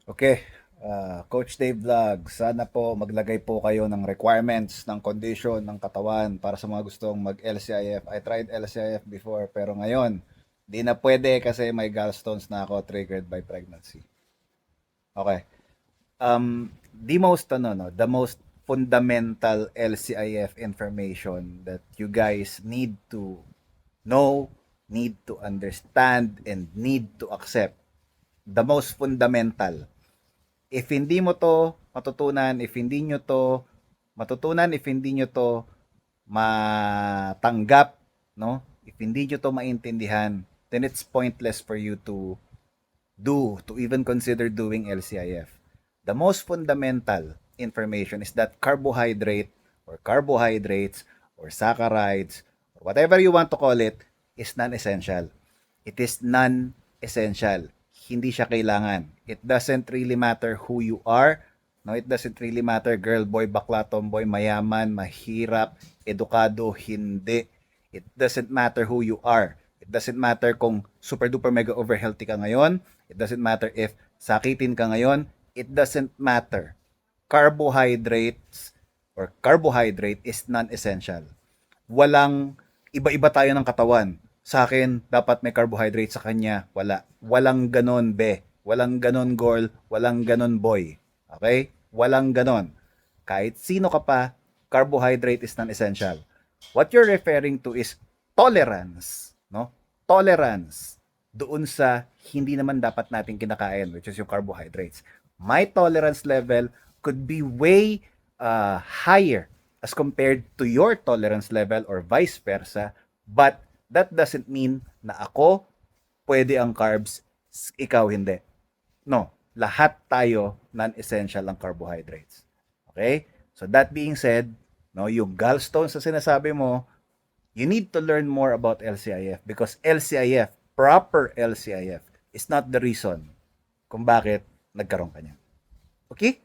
Okay, Coach Dave Vlog, sana po maglagay po kayo ng requirements, ng condition ng katawan para sa mga gustong mag-LCIF. I tried LCIF before pero ngayon, di na pwede kasi may gallstones na ako triggered by pregnancy. Okay. The most fundamental LCIF information that you guys need to know, need to understand, and need to accept. The most fundamental. If hindi mo to matutunan, if hindi nyo to matutunan, if hindi nyo to matanggap, no? If hindi nyo to maintindihan, then it's pointless for you to even consider doing LCIF. The most fundamental information is that carbohydrate or carbohydrates or saccharides or whatever you want to call it is non-essential. It is non-essential. Hindi siya kailangan. It doesn't really matter who you are. No, it doesn't really matter girl, boy, bakla, tomboy, mayaman, mahirap, edukado, hindi. It doesn't matter who you are. It doesn't matter kung super duper mega over healthy ka ngayon. It doesn't matter if sakitin ka ngayon. It doesn't matter. Carbohydrates or carbohydrate is non-essential. Walang iba-iba tayo ng katawan. Sa akin, dapat may carbohydrate, sa kanya, wala. Walang ganon, be. Walang ganon, girl. Walang ganon, boy. Okay? Walang ganon. Kahit sino ka pa, carbohydrate is non-essential. What you're referring to is tolerance. No? Tolerance doon sa hindi naman dapat natin kinakain, which is yung carbohydrates. My tolerance level could be way higher as compared to your tolerance level or vice versa, but that doesn't mean na ako pwede ang carbs, ikaw hindi. No, lahat tayo non-essential ang carbohydrates. Okay? So that being said, no, yung gallstones na sinasabi mo, you need to learn more about LCIF because LCIF, proper LCIF, is not the reason kung bakit nagkaroon ka niya. Okay?